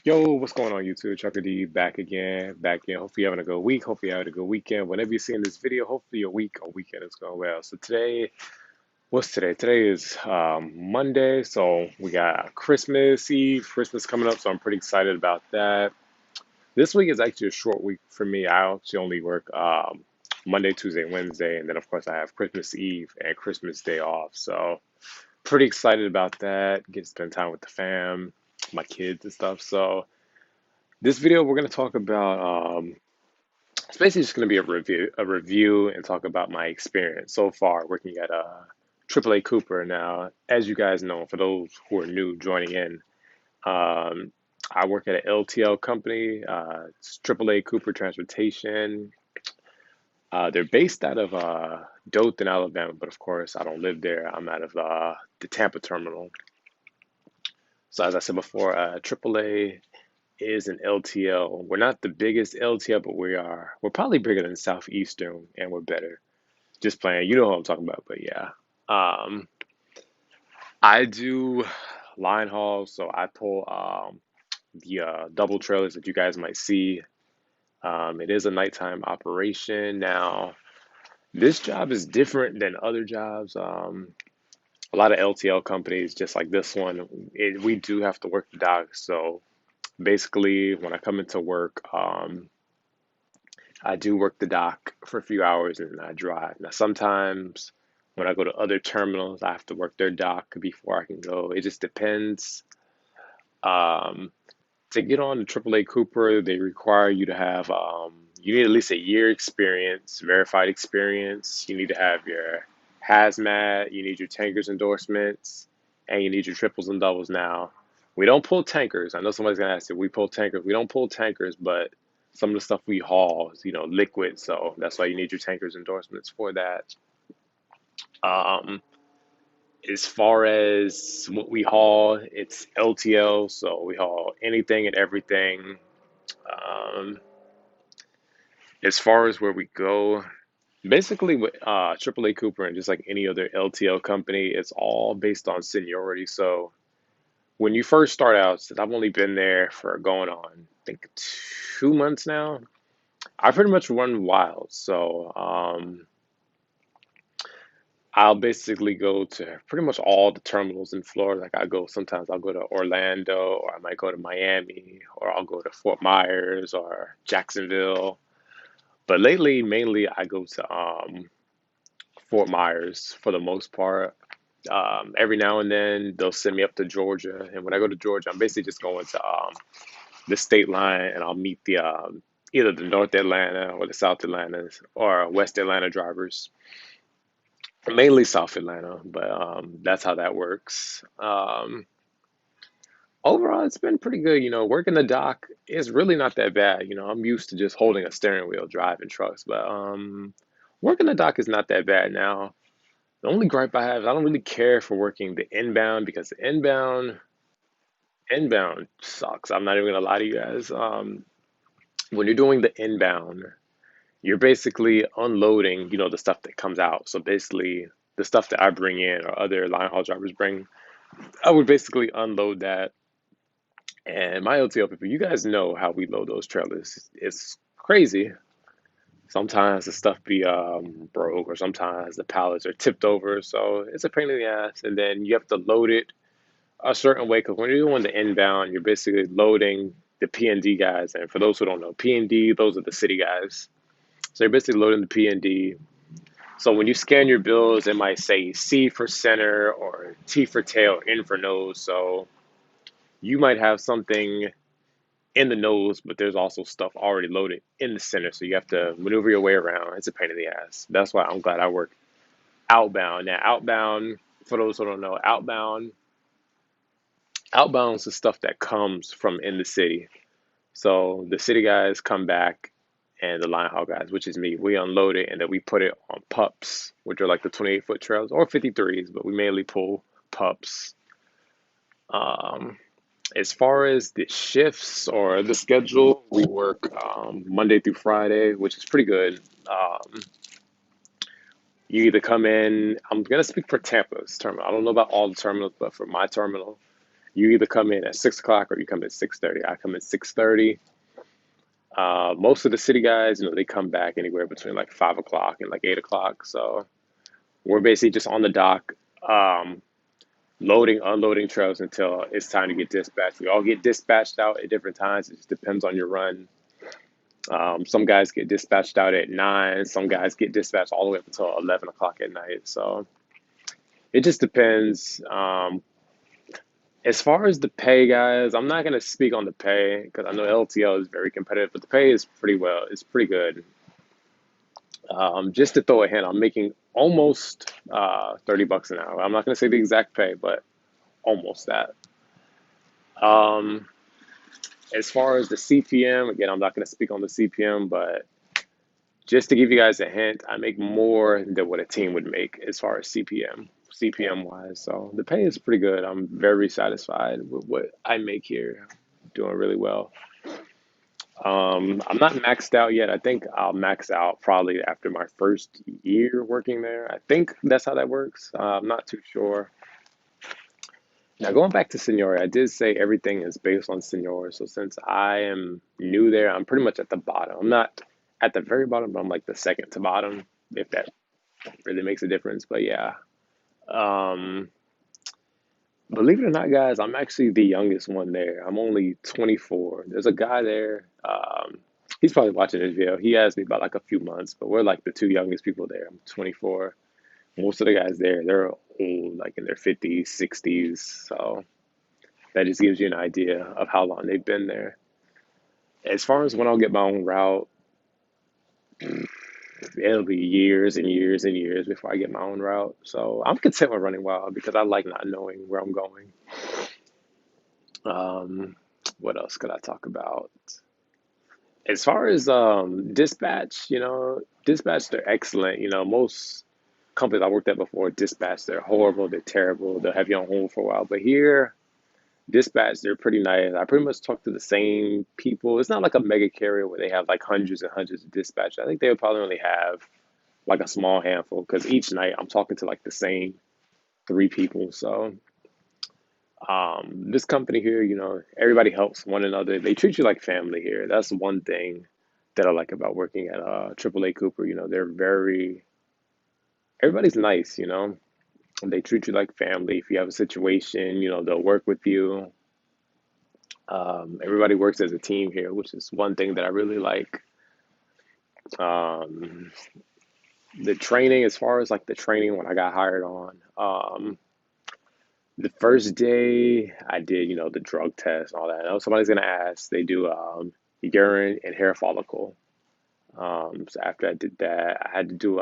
Yo, what's going on YouTube? Chucker D back again, back in. Hopefully you're having a good week. Hopefully you're having a good weekend. Whenever you're seeing this video, hopefully your week or weekend is going well. So today, what's today? Today is Monday, so we got Christmas Eve, Christmas coming up, so I'm pretty excited about that. This week is actually a short week for me. I actually only work Monday, Tuesday, Wednesday, and then of course I have Christmas Eve and Christmas Day off. So pretty excited about that. Get to spend time with the fam, my kids and stuff. So this video, we're going to talk about. It's basically just going to be a review, and talk about my experience so far working at AAA Cooper. Now, as you guys know, for those who are new joining in, um, I work at an LTL company. It's AAA Cooper Transportation. They're based out of Dothan, Alabama, but of course, I don't live there. I'm out of the Tampa terminal. So, as I said before, AAA is an LTL. We're not the biggest LTL, but we are. We're probably bigger than Southeastern, and we're better. Just playing. You know what I'm talking about, but yeah. Um, I do line haul, so I pull the double trailers that you guys might see. It is a nighttime operation. Now, this job is different than other jobs. A lot of LTL companies, just like this one, we do have to work the dock. So basically, when I come into work, I do work the dock for a few hours and I drive. Now, sometimes when I go to other terminals, I have to work their dock before I can go. It just depends. Um, to get on the AAA Cooper, they require you to have, you need at least a year experience, verified experience. You need to have your hazmat, you need your tankers endorsements, and you need your triples and doubles. Now, we don't pull tankers. I know somebody's gonna ask if we pull tankers. We don't pull tankers, but some of the stuff we haul is, liquid. So that's why you need your tankers endorsements for that. Um, as far as what we haul, it's LTL, so we haul anything and everything. Um, as far as where we go, basically with AAA Cooper and just like any other LTL company, it's all based on seniority. So when you first start out, since I've only been there for going on, I think 2 months now, I pretty much run wild. So I'll basically go to pretty much all the terminals in Florida. Like sometimes I'll go to Orlando, or I might go to Miami, or I'll go to Fort Myers or Jacksonville. But lately, mainly I go to Fort Myers for the most part. Every now and then they'll send me up to Georgia, and when I go to Georgia, I'm basically just going to the state line, and I'll meet the either the North Atlanta or the South Atlanta or West Atlanta drivers. Mainly South Atlanta, but that's how that works. Overall, it's been pretty good. Working the dock is really not that bad. I'm used to just holding a steering wheel, driving trucks, but working the dock is not that bad now. The only gripe I have is I don't really care for working the inbound, because the inbound sucks. I'm not even gonna lie to you guys. When you're doing the inbound, you're basically unloading, the stuff that comes out. So basically, the stuff that I bring in or other line haul drivers bring, I would basically unload that. And my LTL people, you guys know how we load those trailers. It's crazy. Sometimes the stuff be broke, or sometimes the pallets are tipped over. So it's a pain in the ass. And then you have to load it a certain way, because when you're doing the inbound, you're basically loading the P&D guys. And for those who don't know, P&D, those are the city guys. So you're basically loading the P&D. So when you scan your bills, it might say C for center or T for tail, N for nose. So you might have something in the nose, but there's also stuff already loaded in the center. So you have to maneuver your way around. It's a pain in the ass. That's why I'm glad I work outbound. Now, outbound, for those who don't know, outbound is the stuff that comes from in the city. So the city guys come back, and the line haul guys, which is me, we unload it, and then we put it on pups, which are like the 28-foot trails or 53s, but we mainly pull pups. Um, as far as the shifts or the schedule, we work Monday through Friday, which is pretty good. You either come in, I'm going to speak for Tampa's terminal. I don't know about all the terminals, but for my terminal, You either come in at 6 o'clock or you come at 6:30. I come at 6:30. Most of the city guys, they come back anywhere between like 5 o'clock and like 8 o'clock. So we're basically just on the dock, um, loading, unloading trucks until it's time to get dispatched. We all get dispatched out at different times. It just depends on your run. Some guys get dispatched out at 9. Some guys get dispatched all the way up until 11 o'clock at night. So it just depends. As far as the pay, guys, I'm not gonna speak on the pay because I know LTL is very competitive, but the pay is pretty well. It's pretty good. Just to throw a hint, I'm making almost $30 an hour. I'm not gonna say the exact pay, but almost that. Um, as far as the CPM, again, I'm not gonna speak on the CPM, but just to give you guys a hint, I make more than what a team would make as far as CPM wise. So the pay is pretty good. I'm very satisfied with what I make here. Doing really well. I'm not maxed out yet. I think I'll max out probably after my first year working there. I think that's how that works. I'm not too sure. Now, going back to seniority, I did say everything is based on seniority. So since I am new there, I'm pretty much at the bottom. I'm not at the very bottom, but I'm like the second to bottom, if that really makes a difference. But yeah. Um, Believe it or not, guys, I'm actually the youngest one there. I'm only 24. There's a guy there. He's probably watching this video. He asked me about like a few months, but we're like the two youngest people there. I'm 24. Most of the guys there, they're old, like in their 50s, 60s. So that just gives you an idea of how long they've been there. As far as when I'll get my own route, it'll be years and years and years before I get my own route. So I'm content with running wild because I like not knowing where I'm going. Um, what else could I talk about? As far as dispatch, dispatch they're excellent. Most companies I worked at before, dispatch they're horrible, they're terrible. They'll have you on hold for a while. But here, dispatch they're pretty nice. I pretty much talk to the same people. It's not like a mega carrier where they have like hundreds and hundreds of dispatch. I think they would probably only have like a small handful because each night I'm talking to like the same three people. So this company here, everybody helps one another. They treat you like family here. That's one thing that I like about working at AAA Cooper. They're everybody's nice. They treat you like family. If you have a situation, they'll work with you. Everybody works as a team here, which is one thing that I really like. Um, the training, as far as like the training when I got hired on, the first day I did, the drug test and all that. I know somebody's gonna ask. They do urine and hair follicle. So after I did that, I had to do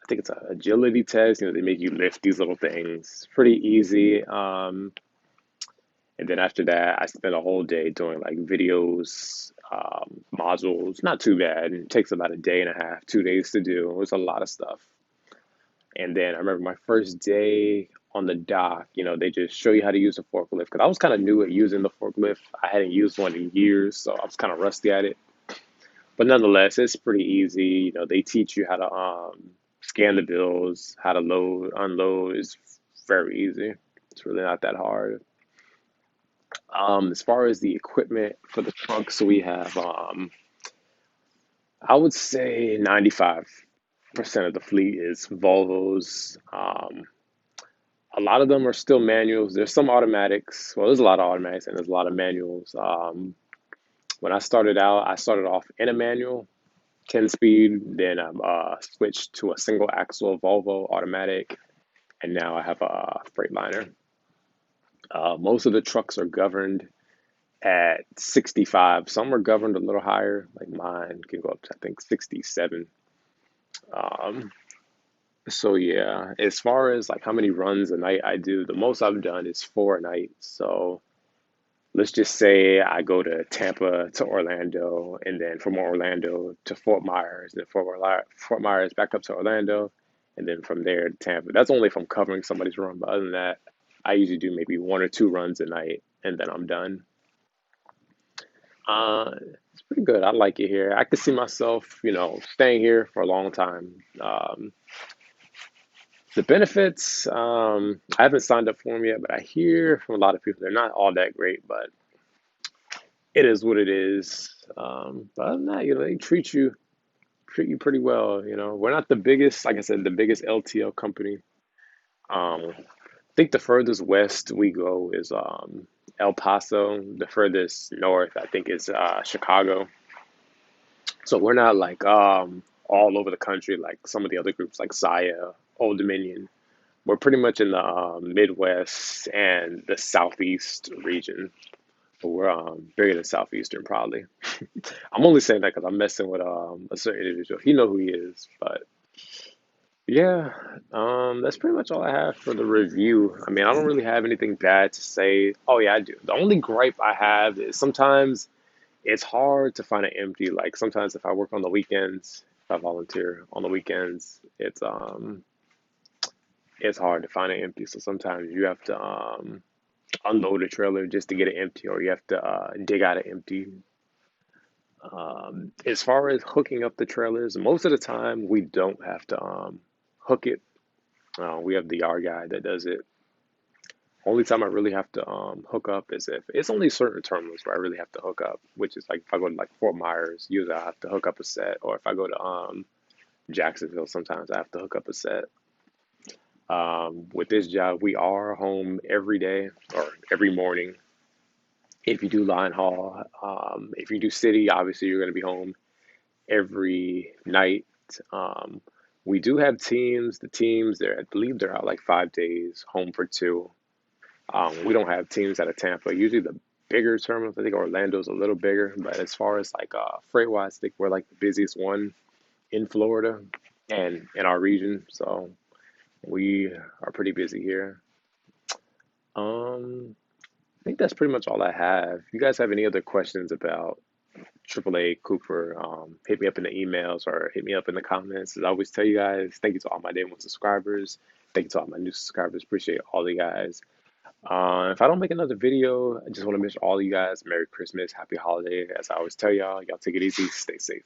I think it's an agility test. They make you lift these little things. Pretty easy. And then after that, I spent a whole day doing like videos, modules. Not too bad. It takes about a day and a half, 2 days to do. It was a lot of stuff. And then I remember my first day on the dock, they just show you how to use the forklift. Because I was kind of new at using the forklift. I hadn't used one in years, so I was kind of rusty at it. But nonetheless, it's pretty easy. They teach you how to scan the bills, how to load, unload. It's very easy. It's really not that hard. As far as the equipment for the trucks, we have, I would say 95% of the fleet is Volvos. A lot of them are still manuals. There's some automatics. Well, there's a lot of automatics and there's a lot of manuals. When I started out, I started off in a manual, 10 speed, then I switched to a single axle Volvo automatic, and now I have a Freightliner. Most of the trucks are governed at 65. Some are governed a little higher, like mine can go up to I think 67. Um, so yeah, as far as like how many runs a night I do, the most I've done is four a night. So let's just say I go to Tampa to Orlando, and then from Orlando to Fort Myers, and then Fort Myers back up to Orlando, and then from there to Tampa. That's only if I'm covering somebody's run, but other than that, I usually do maybe one or two runs a night, and then I'm done. Uh, it's pretty good. I like it here. I could see myself, staying here for a long time. The benefits, I haven't signed up for them yet, but I hear from a lot of people they're not all that great, but it is what it is. But other than that, they treat you pretty well. We're not the biggest, like I said, the biggest LTL company. I think the furthest west we go is El Paso. The furthest north, I think, is Chicago. So we're not like all over the country like some of the other groups like Saya, Old Dominion. We're pretty much in the Midwest and the Southeast region. But we're bigger than Southeastern probably. I'm only saying that because I'm messing with a certain individual. He know who he is, but yeah, that's pretty much all I have for the review. I mean, I don't really have anything bad to say. Oh yeah, I do. The only gripe I have is sometimes it's hard to find an empty. Like sometimes if I work on the weekends, if I volunteer on the weekends, it's hard to find an empty. So sometimes you have to unload a trailer just to get it empty, or you have to dig out an empty. As far as hooking up the trailers, most of the time we don't have to hook it. We have the yard guy that does it. Only time I really have to hook up is if it's only certain terminals where I really have to hook up, which is like if I go to like Fort Myers, usually I have to hook up a set, or if I go to Jacksonville, sometimes I have to hook up a set. With this job, we are home every day or every morning. If you do line haul, if you do city, obviously you're going to be home every night. Um, we do have teams. The teams, I believe they're out like 5 days, home for two. We don't have teams out of Tampa. Usually the bigger terminals, I think Orlando's a little bigger, but as far as like freight wise, I think we're like the busiest one in Florida and in our region. So we are pretty busy here. I think that's pretty much all I have. If you guys have any other questions about AAA Cooper, hit me up in the emails or hit me up in the comments. As I always tell you guys, thank you to all my day one subscribers. Thank you to all my new subscribers. Appreciate all you guys. If I don't make another video, I just want to wish all you guys Merry Christmas, Happy Holiday. As I always tell y'all take it easy, stay safe.